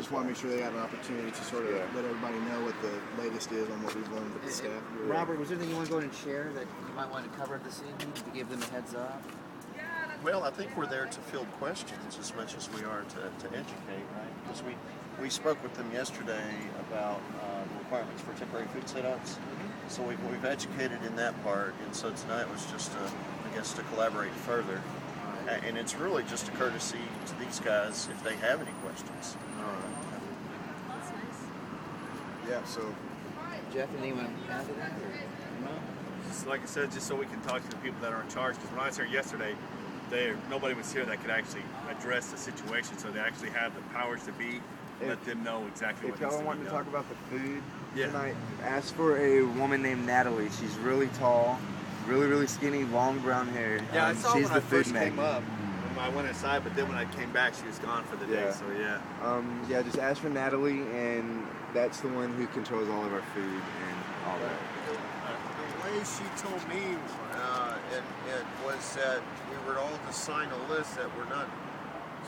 just want to make sure they have an opportunity to sort of let everybody know what the latest is on what we've learned with the staff. Robert, was there anything you want to go ahead and share that you might want to cover this evening to give them a heads up? Well, I think we're there to field questions as much as we are to educate, right? Because we spoke with them yesterday about the requirements for temporary food setups. So we've educated in that part, and so tonight was just, I guess, to collaborate further. And it's really just a courtesy to these guys if they have any questions. That's nice. Yeah, so... Jeff, anything you want to add to that? No. Just like I said, just so we can talk to the people that are in charge. Because when I was here yesterday, nobody was here that could actually address the situation. So they actually have the powers to be. Let them know exactly what needs to be done. If y'all want to talk about the food Yeah. tonight, ask for a woman named Natalie. She's really tall, really skinny, long brown hair. Yeah, I saw she's when the I first food came maker. up. I went inside, but then when I came back, she was gone for the day. Yeah. So yeah. Yeah, just ask for Natalie, and that's the one who controls all of our food and all that. The way she told me it was that we were all to sign a list that we're not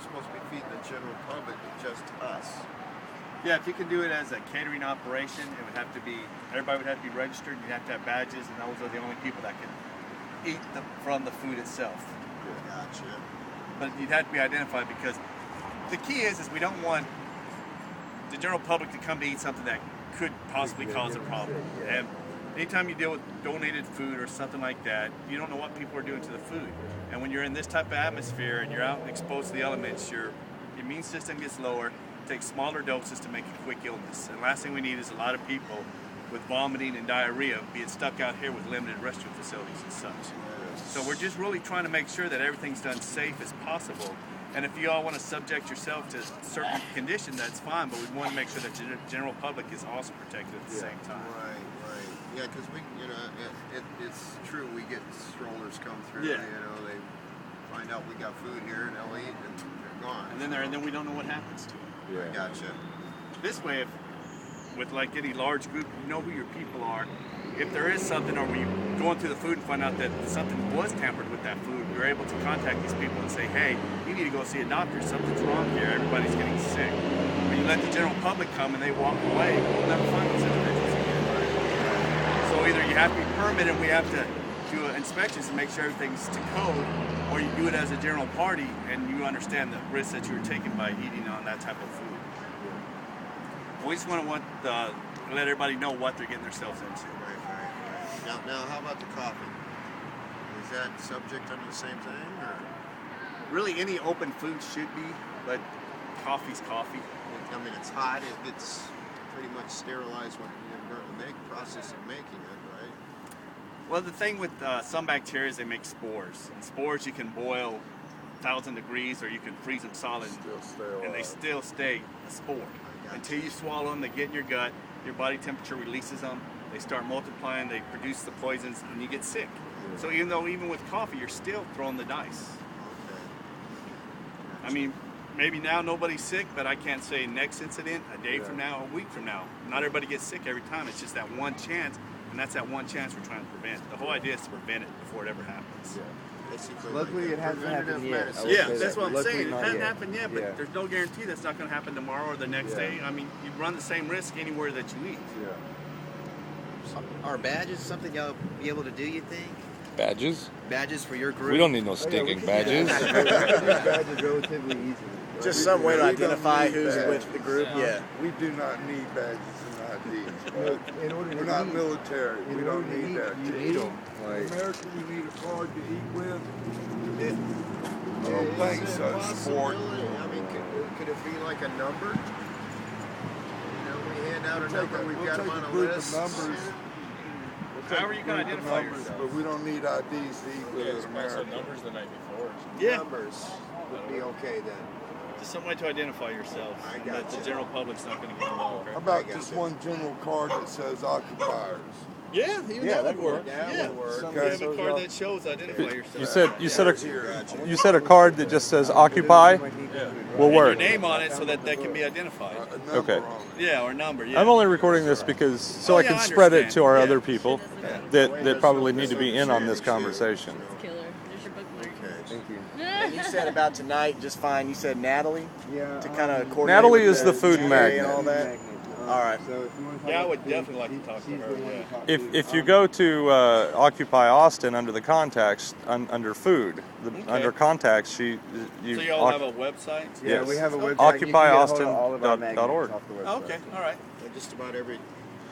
supposed to be feeding the general public, just us. Yeah, if you can do it as a catering operation, it would have to be, everybody would have to be registered. You'd have to have badges, and those are the only people that can eat from the food itself. Gotcha. But you'd have to be identified, because the key is we don't want the general public to come to eat something that could possibly cause a problem. And anytime you deal with donated food or something like that, you don't know what people are doing to the food. And when you're in this type of atmosphere and you're out and exposed to the elements, your immune system gets lower. It takes smaller doses to make a quick illness. And last thing we need is a lot of people with vomiting and diarrhea being stuck out here with limited restroom facilities and such. So we're just really trying to make sure that everything's done safe as possible. And if you all want to subject yourself to certain conditions, that's fine, but we want to make sure that the general public is also protected at the same time. Right. Yeah, because it's true. We get strollers come through. Yeah. They find out we got food here, and they'll eat, and they're gone. And then we don't know what happens to them. Yeah. Gotcha. This way, with like any large group, you know who your people are. If there is something, or we going through the food and find out that something was tampered with that food, we're able to contact these people and say, hey, you need to go see a doctor. Something's wrong here. Everybody's getting sick. When you let the general public come and they walk away, we'll never find those individuals again. So either you have to be permitted and we have to do inspections to make sure everything's to code, or you do it as a general party and you understand the risk that you're taking by eating on that type of food. We just want to let everybody know what they're getting themselves into. Right. Now, how about the coffee? Is that subject under the same thing, or? Really, any open food should be, but coffee's coffee. I mean, it's hot. It's pretty much sterilized when you're going to make process of making it, right? Well, the thing with some bacteria is they make spores. And spores you can boil 1,000 degrees, or you can freeze them solid, and they still stay a spore. Until you swallow them, they get in your gut, your body temperature releases them, they start multiplying, they produce the poisons, and you get sick. Yeah. So even with coffee, you're still throwing the dice. Okay. I mean, maybe now nobody's sick, but I can't say next incident, a day from now, a week from now. Not everybody gets sick every time. It's just that one chance, and that's that one chance we're trying to prevent. The whole idea is to prevent it before it ever happens. Yeah. Luckily, it hasn't happened yet. Yeah, that's what I'm saying. It hasn't yet. happened yet, but there's no guarantee that's not going to happen tomorrow or the next day. I mean, you run the same risk anywhere that you eat. Yeah. Are badges something y'all be able to do, you think? Badges? Badges for your group? We don't need no stinking badges. Badges relatively easy. Just some way to identify who's with the group. Yeah. We do not need badges and IDs. We're not military. We don't need that. You need them. In America, we need a card to eat with. I don't think so. Sport. I mean, could it be like a number? We hand out a number. We've got them on a list. Numbers. However you can identify yourself. But we don't need IDs to eat with in America. Numbers the night before. Yeah. Numbers would be okay then. Just some way to identify yourself. That the general public's not going to get involved. How about just one general card that says occupiers? Yeah, even that would work. Yeah, would work. You have a card that shows identify yourself. You said a card that just says occupy will And work. your name on it so that they can be identified. Okay. Yeah, or number. Yeah. I'm only recording this because so I can spread it to our other people that probably need to be in on this conversation. Killer. There's your bookmark. Thank you. And you said about tonight, just fine. You said Natalie Yeah. to kind of coordinate. Natalie with is the food GA magnet. and all that. All right. So if you want to talk Yeah, I about would food, definitely like to talk to she's her, the one yeah. to talk to. If you go to Occupy Austin under the contacts under food, under contacts, you So y'all have a website? Yeah, Yes. we have a website. You can get a hold of all of our OccupyAustin.org. magnets off the website. Oh, okay, all right. Just about every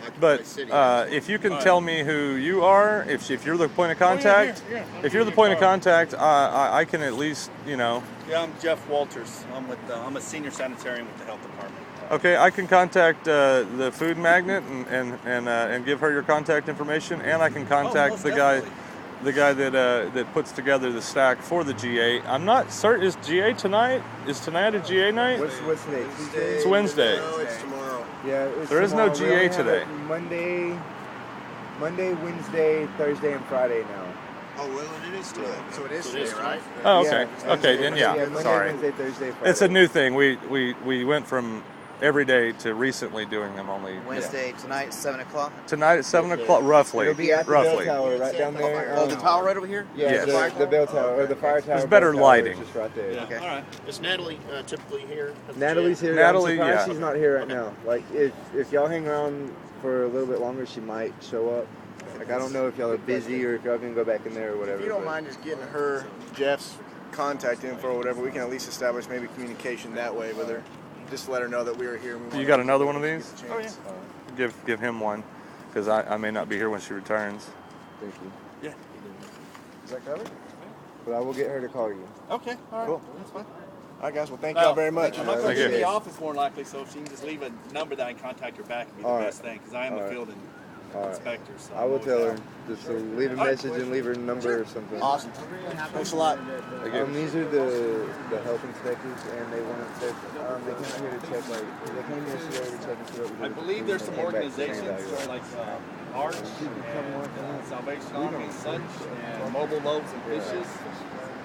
Occupy But city. if you can All right. tell me who you are, if you're the point of contact, yeah. if you're the point of contact, I can at least, you know. Yeah, I'm Jeff Walters. I'm a senior sanitarian with the health department. Okay, I can contact the food magnet and give her your contact information, and I can contact most the guy that puts together the stack for the GA. I'm not certain. Is GA tonight? Is tonight a GA night? What's today? Tuesday? It's Wednesday. No, it's tomorrow. Yeah, it's There is no tomorrow. We GA only have today. it Monday, Wednesday, Thursday, and Friday now. Oh, well, it is tonight. So it is So it is today, right? Oh, okay. Yeah, Okay, then yeah. Monday, Sorry. Wednesday, Thursday, Friday. It's a new thing. We went from every day to recently doing them only Wednesday tonight, 7 o'clock. tonight at 7 o'clock, roughly. It'll be at the roughly. bell tower right down there. Oh, the tower right over here? Yeah, Yes. the bell tower or the fire tower. There's better bell tower lighting. is just right there. Yeah, Okay. all right. Is Natalie typically here? at the Natalie's gym? here. Natalie, I'm surprised yeah. she's not here right now. Like if y'all hang around for a little bit longer, she might show up. Like I don't know if y'all are busy or if y'all can go back in there or whatever. If you don't but- mind just getting her, Jeff's contact info or whatever, we can at least establish maybe communication that way with her. Just let her know that we are here. And we You want got her another to one of get these? the chance. Give him one, because I may not be here when she returns. Thank you. Yeah. Is that covered? But I will get her to call you. Okay, all right. Cool. That's fine. All right, guys. Well, thank y'all very much. I'm not going Thank to be in you. the office more than likely, so if she can just leave a number that I can contact her back, would be the All right. best thing, because I am All a right. field All right. inspector. So I will I'm tell always her just to leave a message and leave her number or something. Awesome. Thanks a lot. These are the health inspectors, and they want to check. They came here to check. Like they came yesterday to check and see what we I did. believe there's some They came back with the same organizations value. like Arch, and Salvation Army and such, and Mobile Loaves and Fishes.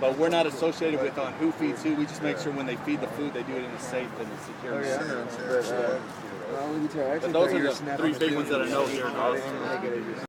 But we're not associated with who feeds who. We just make sure when they feed the food, they do it in a safe and secure Oh, yeah, I manner. know. But I'll leave it to her. I actually But those thought are you were the snapping three the big food ones that I know here in I didn't Austin. even think it was